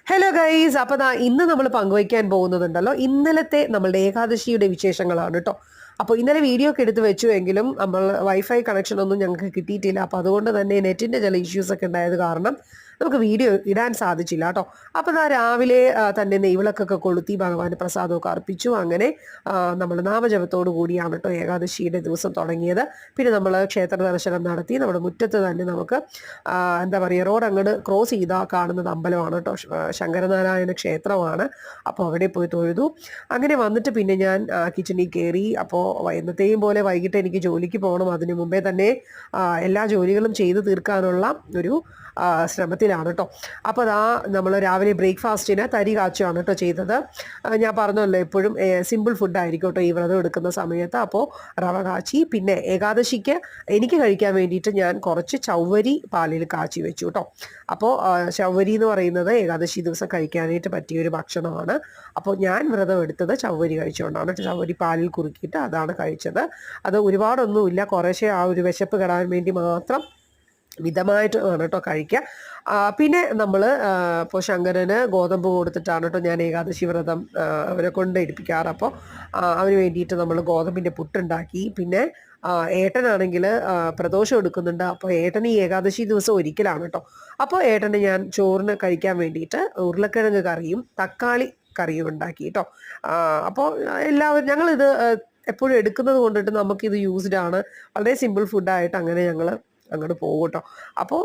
Hello guys, അപ്പോൾ ഇന്ന് നമ്മൾ പങ്കുവയ്ക്കാൻ പോകുന്നതുണ്ടല്ലോ ഇന്നലത്തെ നമ്മളുടെ ഏകാദശിയുടെ വിശേഷങ്ങളാണ് കേട്ടോ. അപ്പോൾ ഇന്നലെ വീഡിയോ ഒക്കെ എടുത്ത് വെച്ചു എങ്കിലും നമ്മൾ വൈഫൈ കണക്ഷൻ ഒന്നും ഞങ്ങൾക്ക് കിട്ടിയിട്ടില്ല. അപ്പോൾ അതുകൊണ്ട് തന്നെ നെറ്റിൻ്റെ ചില ഇഷ്യൂസൊക്കെ ഉണ്ടായത് കാരണം നമുക്ക് വീഡിയോ ഇടാൻ സാധിച്ചില്ല കേട്ടോ. അപ്പോൾ രാവിലെ തന്നെ നെയ്വിളക്കൊക്കെ കൊളുത്തി ഭഗവാന് പ്രസാദമൊക്കെ അർപ്പിച്ചു. അങ്ങനെ നമ്മൾ നാമജപത്തോടു കൂടിയാണ് കേട്ടോ ഏകാദശിയുടെ ദിവസം തുടങ്ങിയത്. പിന്നെ നമ്മൾ ക്ഷേത്ര ദർശനം നടത്തി. നമ്മുടെ മുറ്റത്ത് തന്നെ നമുക്ക് എന്താ പറയുക, റോഡ് അങ്ങോട്ട് ക്രോസ് ചെയ്താൽ കാണുന്നത് അമ്പലമാണ് കേട്ടോ, ശങ്കരനാരായണ ക്ഷേത്രമാണ്. അപ്പോൾ അവിടെ പോയി തൊഴുതു. അങ്ങനെ വന്നിട്ട് പിന്നെ ഞാൻ കിച്ചണിൽ കയറി. അപ്പോൾ എന്നത്തെയും പോലെ വൈകിട്ട് എനിക്ക് ജോലിക്ക് പോകണം. അതിന് മുമ്പേ തന്നെ എല്ലാ ജോലികളും ചെയ്തു തീർക്കാനുള്ള ഒരു ശ്രമത്തിലാണ് കേട്ടോ. അപ്പോൾ നമ്മൾ രാവിലെ ബ്രേക്ക്ഫാസ്റ്റിന് തരി കാച്ചുകയാണ് കേട്ടോ ചെയ്തത്. ഞാൻ പറഞ്ഞല്ലോ എപ്പോഴും സിമ്പിൾ ഫുഡായിരിക്കും കേട്ടോ ഈ വ്രതം എടുക്കുന്ന സമയത്ത്. അപ്പോൾ റവ കാച്ചി, പിന്നെ ഏകാദശിക്ക് എനിക്ക് കഴിക്കാൻ വേണ്ടിയിട്ട് ഞാൻ കുറച്ച് ചവ്വരി പാലിൽ കാച്ചി വെച്ചു കേട്ടോ. അപ്പോൾ ചവ്വരി എന്ന് പറയുന്നത് ഏകാദശി ദിവസം കഴിക്കാനായിട്ട് പറ്റിയൊരു ഭക്ഷണമാണ്. അപ്പോൾ ഞാൻ വ്രതം എടുത്തത് ചവ്വരി കഴിച്ചുകൊണ്ടാണ്. ചവ്വരി പാലിൽ കുറുക്കിയിട്ട് അതാണ് കഴിച്ചത്. അത് ഒരുപാടൊന്നുമില്ല, കുറേശ്ശെ ആ ഒരു വിശപ്പ് കെടാൻ വേണ്ടി മാത്രം മിതമായിട്ട് വേണം കേട്ടോ കഴിക്കുക. പിന്നെ നമ്മൾ ഇപ്പോൾ ശങ്കരന് ഗോതമ്പ് കൊടുത്തിട്ടാണ് കേട്ടോ ഞാൻ ഏകാദശി വ്രതം അവരെ കൊണ്ട് എടുപ്പിക്കാറ്. അപ്പോൾ അവന് വേണ്ടിയിട്ട് നമ്മൾ ഗോതമ്പിൻ്റെ പുട്ടുണ്ടാക്കി. പിന്നെ ഏട്ടനാണെങ്കിൽ പ്രദോഷം എടുക്കുന്നുണ്ട്. അപ്പോൾ ഏട്ടന് ഈ ഏകാദശി ദിവസം ഒരിക്കലാണ് കേട്ടോ. അപ്പോൾ ഏട്ടന് ഞാൻ ചോറിന് കഴിക്കാൻ വേണ്ടിയിട്ട് ഉരുളക്കിഴങ്ങ് കറിയും തക്കാളി കറിയും ഉണ്ടാക്കി കേട്ടോ. അപ്പോൾ എല്ലാവരും ഞങ്ങളിത് എപ്പോഴും എടുക്കുന്നത് കൊണ്ടിട്ട് നമുക്കിത് യൂസ്ഡ് ആണ്. വളരെ സിമ്പിൾ ഫുഡായിട്ട് അങ്ങനെ ഞങ്ങൾ അങ്ങോട്ട് പോകും കേട്ടോ. അപ്പോൾ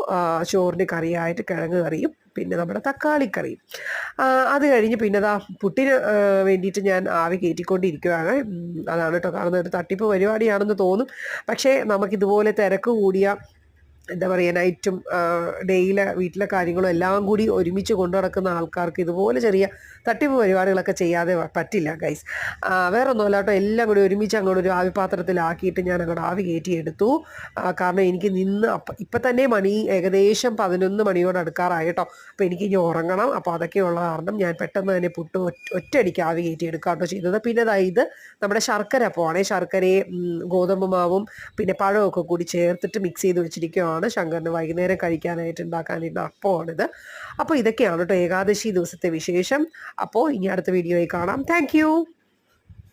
ചോറിന് കറിയായിട്ട് കിഴങ്ങ് കറിയും പിന്നെ നമ്മുടെ തക്കാളിക്കറിയും. അത് കഴിഞ്ഞ് പിന്നെ പുട്ടിന് വേണ്ടിയിട്ട് ഞാൻ ആവി കയറ്റിക്കൊണ്ടിരിക്കുകയാണ്. അതാണ് കേട്ടോ കാണുന്നത്. ഒരു തട്ടിപ്പ് പരിപാടിയാണെന്ന് തോന്നും. പക്ഷേ നമുക്കിതുപോലെ തിരക്ക് കൂടിയ എന്താ പറയുക, നൈറ്റും ഡെയിലി വീട്ടിലെ കാര്യങ്ങളും എല്ലാം കൂടി ഒരുമിച്ച് കൊണ്ടു നടക്കുന്ന ആൾക്കാർക്ക് ഇതുപോലെ ചെറിയ തട്ടിപ്പ് പരിപാടികളൊക്കെ ചെയ്യാതെ പറ്റില്ല ഗൈസ്. വേറെ ഒന്നുമല്ല കേട്ടോ, എല്ലാം കൂടി ഒരുമിച്ച് അങ്ങോട്ട് ഒരു ആവിപാത്രത്തിലാക്കിയിട്ട് ഞാൻ അങ്ങോട്ട് ആവി കയറ്റിയെടുത്തു. കാരണം എനിക്ക് ഇപ്പം തന്നെ മണി ഏകദേശം 11 മണിയോട് അടുക്കാറായി കേട്ടോ. അപ്പോൾ എനിക്ക് ഇനി ഉറങ്ങണം. അപ്പോൾ അതൊക്കെയുള്ള കാരണം ഞാൻ പെട്ടെന്ന് തന്നെ പുട്ട് ഒറ്റയടിക്ക് ആവി കയറ്റിയെടുക്കാം കേട്ടോ ചെയ്തത്. പിന്നെ ഇത് നമ്മുടെ ശർക്കര അപ്പമാണ്. ശർക്കരയും ഗോതമ്പ് മാവും പിന്നെ പഴമൊക്കെ കൂടി ചേർത്തിട്ട് മിക്സ് ചെയ്ത് വെച്ചിരിക്കുകയാണ് ശങ്കരന് വൈകുന്നേരം കഴിക്കാനായിട്ട് ഉണ്ടാക്കാനായിട്ട് അപ്പമാണിത്. അപ്പോൾ ഇതൊക്കെയാണ് കേട്ടോ ഏകാദശി ദിവസത്തെ വിശേഷം. അപ്പോൾ ഇനി അടുത്ത വീഡിയോയിൽ കാണാം. താങ്ക്